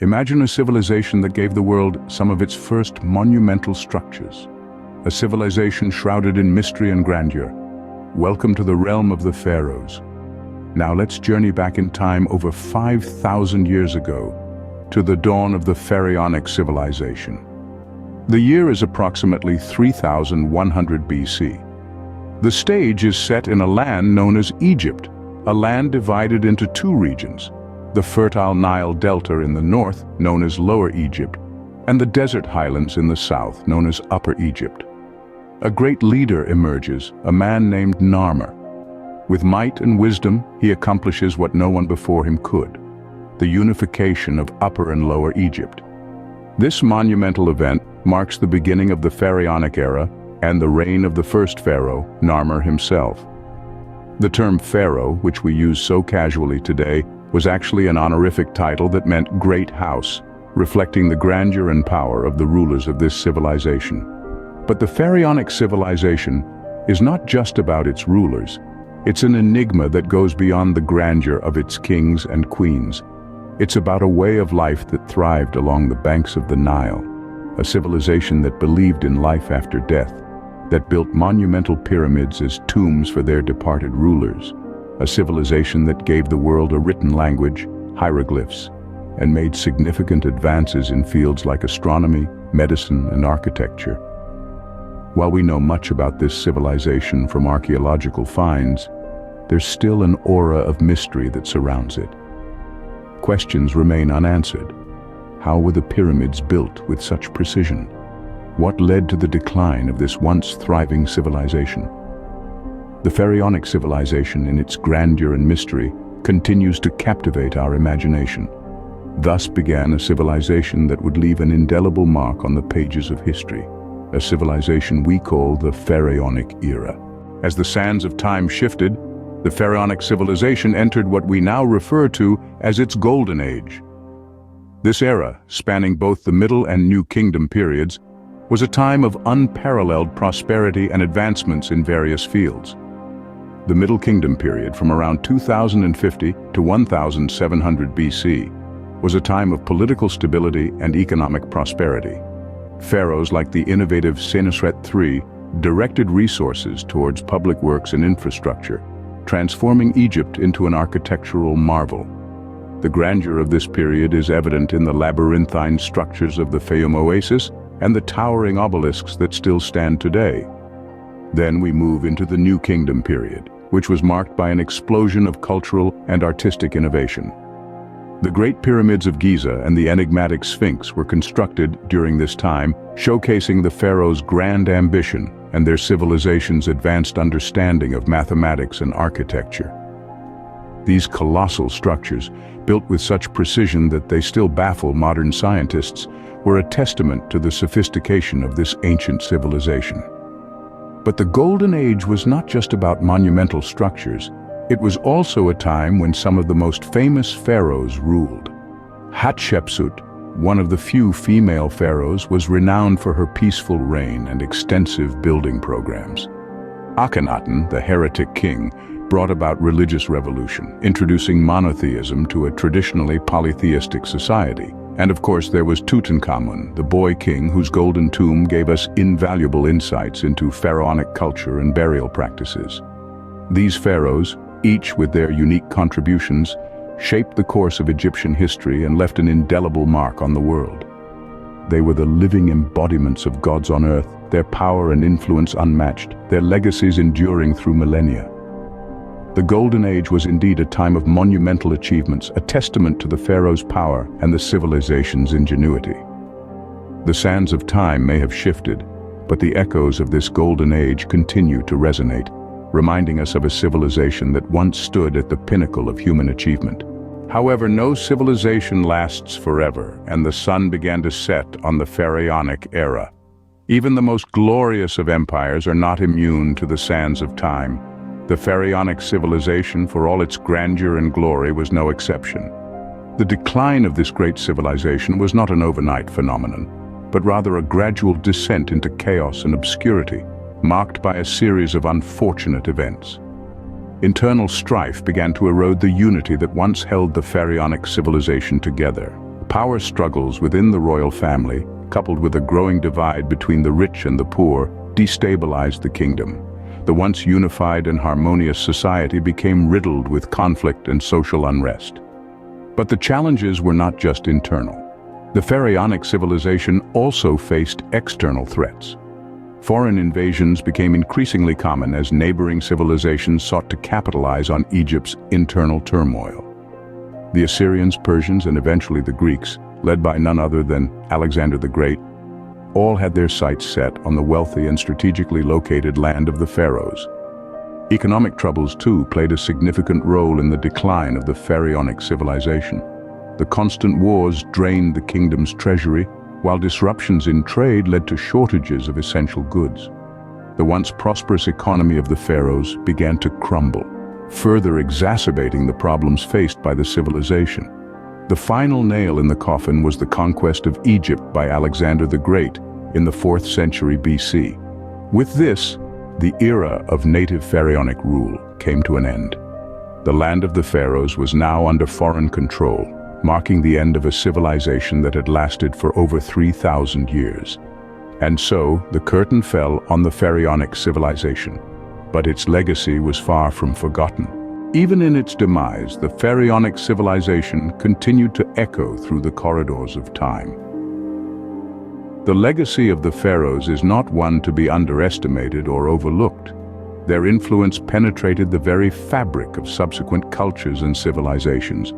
Imagine a civilization that gave the world some of its first monumental structures. A civilization shrouded in mystery and grandeur. Welcome to the realm of the pharaohs. Now let's journey back in time over 5,000 years ago to the dawn of the Pharaonic civilization. The year is approximately 3100 BC. The stage is set in a land known as Egypt, a land divided into two regions, the fertile Nile Delta in the north, known as Lower Egypt, and the desert highlands in the south, known as Upper Egypt. A great leader emerges, a man named Narmer. With might and wisdom, he accomplishes what no one before him could, the unification of Upper and Lower Egypt. This monumental event marks the beginning of the Pharaonic era and the reign of the first pharaoh, Narmer himself. The term pharaoh, which we use so casually today, was actually an honorific title that meant great house, reflecting the grandeur and power of the rulers of this civilization. But the Pharaonic civilization is not just about its rulers. It's an enigma that goes beyond the grandeur of its kings and queens. It's about a way of life that thrived along the banks of the Nile, a civilization that believed in life after death, that built monumental pyramids as tombs for their departed rulers, a civilization that gave the world a written language, hieroglyphs, and made significant advances in fields like astronomy, medicine, and architecture. While we know much about this civilization from archaeological finds, there's still an aura of mystery that surrounds it. Questions remain unanswered. How were the pyramids built with such precision? What led to the decline of this once thriving civilization? The Pharaonic civilization, in its grandeur and mystery, continues to captivate our imagination. Thus began a civilization that would leave an indelible mark on the pages of history, a civilization we call the Pharaonic era. As the sands of time shifted, the Pharaonic civilization entered what we now refer to as its golden age. This era, spanning both the Middle and New Kingdom periods, was a time of unparalleled prosperity and advancements in various fields. The Middle Kingdom period, from around 2050 to 1700 BC, was a time of political stability and economic prosperity. Pharaohs like the innovative Senusret III directed resources towards public works and infrastructure, transforming Egypt into an architectural marvel. The grandeur of this period is evident in the labyrinthine structures of the Fayum Oasis and the towering obelisks that still stand today. Then we move into the New Kingdom period, which was marked by an explosion of cultural and artistic innovation. The Great Pyramids of Giza and the enigmatic Sphinx were constructed during this time, showcasing the pharaohs' grand ambition and their civilization's advanced understanding of mathematics and architecture. These colossal structures, built with such precision that they still baffle modern scientists, were a testament to the sophistication of this ancient civilization. But the Golden Age was not just about monumental structures. It was also a time when some of the most famous pharaohs ruled. Hatshepsut, one of the few female pharaohs, was renowned for her peaceful reign and extensive building programs. Akhenaten, the heretic king, brought about religious revolution, introducing monotheism to a traditionally polytheistic society. And of course there was Tutankhamun, the boy king whose golden tomb gave us invaluable insights into pharaonic culture and burial practices. These pharaohs, each with their unique contributions, shaped the course of Egyptian history and left an indelible mark on the world. They were the living embodiments of gods on earth, their power and influence unmatched, their legacies enduring through millennia. The Golden Age was indeed a time of monumental achievements, a testament to the pharaoh's power and the civilization's ingenuity. The sands of time may have shifted, but the echoes of this Golden Age continue to resonate, reminding us of a civilization that once stood at the pinnacle of human achievement. However, no civilization lasts forever, and the sun began to set on the Pharaonic era. Even the most glorious of empires are not immune to the sands of time. The Pharaonic civilization, for all its grandeur and glory, was no exception. The decline of this great civilization was not an overnight phenomenon, but rather a gradual descent into chaos and obscurity, marked by a series of unfortunate events. Internal strife began to erode the unity that once held the Pharaonic civilization together. Power struggles within the royal family, coupled with a growing divide between the rich and the poor, destabilized the kingdom. The once unified and harmonious society became riddled with conflict and social unrest. But the challenges were not just internal. The Pharaonic civilization also faced external threats. Foreign invasions became increasingly common as neighboring civilizations sought to capitalize on Egypt's internal turmoil. The Assyrians, Persians, and eventually the Greeks, led by none other than Alexander the Great, all had their sights set on the wealthy and strategically located land of the pharaohs. Economic troubles, too, played a significant role in the decline of the Pharaonic civilization. The constant wars drained the kingdom's treasury, while disruptions in trade led to shortages of essential goods. The once prosperous economy of the pharaohs began to crumble, further exacerbating the problems faced by the civilization. The final nail in the coffin was the conquest of Egypt by Alexander the Great in the 4th century BC. With this, the era of native pharaonic rule came to an end. The land of the pharaohs was now under foreign control, marking the end of a civilization that had lasted for over 3,000 years. And so, the curtain fell on the Pharaonic civilization. But its legacy was far from forgotten. Even in its demise, the Pharaonic civilization continued to echo through the corridors of time. The legacy of the pharaohs is not one to be underestimated or overlooked. Their influence penetrated the very fabric of subsequent cultures and civilizations,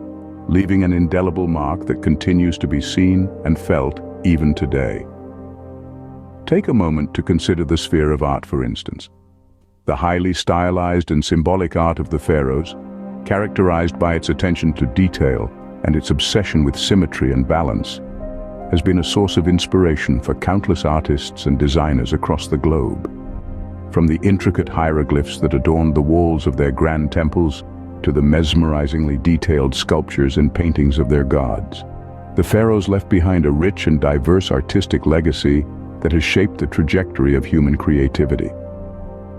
leaving an indelible mark that continues to be seen and felt even today. Take a moment to consider the sphere of art, for instance. The highly stylized and symbolic art of the pharaohs, characterized by its attention to detail and its obsession with symmetry and balance, has been a source of inspiration for countless artists and designers across the globe. From the intricate hieroglyphs that adorned the walls of their grand temples to the mesmerizingly detailed sculptures and paintings of their gods, the pharaohs left behind a rich and diverse artistic legacy that has shaped the trajectory of human creativity.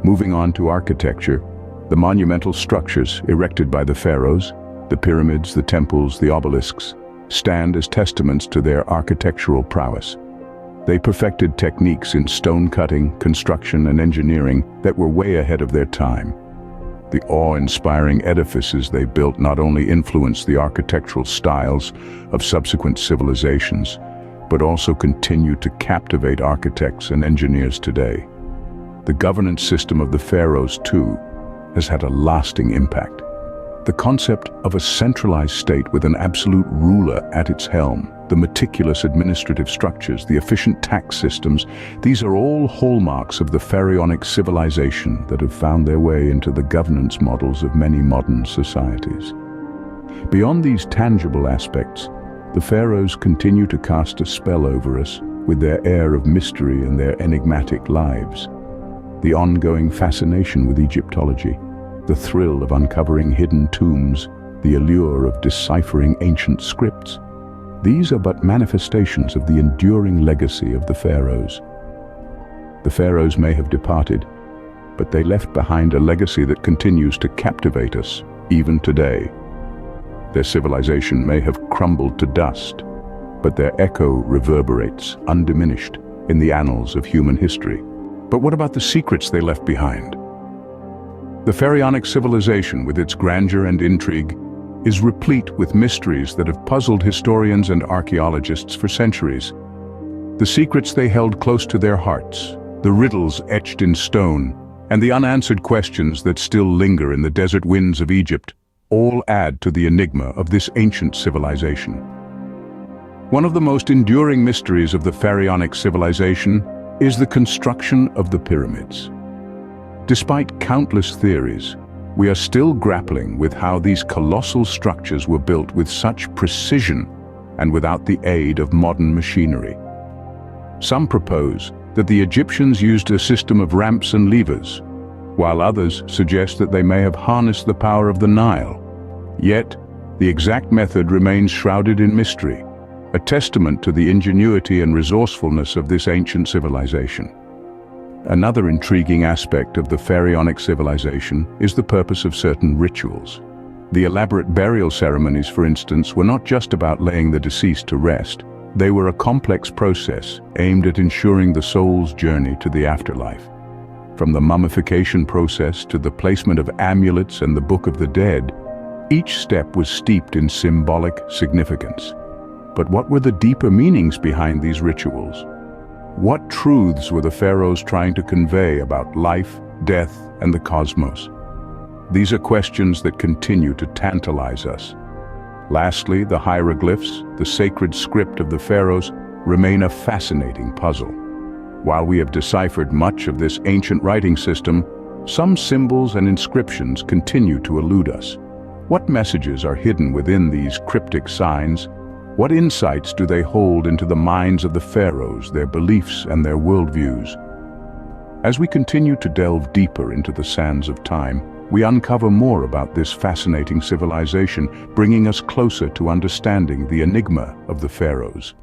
Moving on to architecture, the monumental structures erected by the pharaohs, the pyramids, the temples, the obelisks, stand as testaments to their architectural prowess. They perfected techniques in stone cutting, construction, and engineering that were way ahead of their time. The awe-inspiring edifices they built not only influenced the architectural styles of subsequent civilizations, but also continue to captivate architects and engineers today. The governance system of the pharaohs, too, has had a lasting impact. The concept of a centralized state with an absolute ruler at its helm, the meticulous administrative structures, the efficient tax systems, these are all hallmarks of the Pharaonic civilization that have found their way into the governance models of many modern societies. Beyond these tangible aspects, the pharaohs continue to cast a spell over us with their air of mystery and their enigmatic lives. The ongoing fascination with Egyptology, the thrill of uncovering hidden tombs, the allure of deciphering ancient scripts. These are but manifestations of the enduring legacy of the pharaohs. The pharaohs may have departed, but they left behind a legacy that continues to captivate us, even today. Their civilization may have crumbled to dust, but their echo reverberates, undiminished, in the annals of human history. But what about the secrets they left behind? The Pharaonic civilization, with its grandeur and intrigue, is replete with mysteries that have puzzled historians and archaeologists for centuries. The secrets they held close to their hearts, the riddles etched in stone, and the unanswered questions that still linger in the desert winds of Egypt, all add to the enigma of this ancient civilization. One of the most enduring mysteries of the Pharaonic civilization is the construction of the pyramids. Despite countless theories, we are still grappling with how these colossal structures were built with such precision and without the aid of modern machinery. Some propose that the Egyptians used a system of ramps and levers, while others suggest that they may have harnessed the power of the Nile. Yet, the exact method remains shrouded in mystery, a testament to the ingenuity and resourcefulness of this ancient civilization. Another intriguing aspect of the Pharaonic civilization is the purpose of certain rituals. The elaborate burial ceremonies, for instance, were not just about laying the deceased to rest. They were a complex process aimed at ensuring the soul's journey to the afterlife. From the mummification process to the placement of amulets and the Book of the Dead, each step was steeped in symbolic significance. But what were the deeper meanings behind these rituals? What truths were the pharaohs trying to convey about life, death, and the cosmos? These are questions that continue to tantalize us. Lastly, the hieroglyphs, the sacred script of the pharaohs, remain a fascinating puzzle. While we have deciphered much of this ancient writing system, some symbols and inscriptions continue to elude us. What messages are hidden within these cryptic signs? What insights do they hold into the minds of the pharaohs, their beliefs and their worldviews? As we continue to delve deeper into the sands of time, we uncover more about this fascinating civilization, bringing us closer to understanding the enigma of the pharaohs.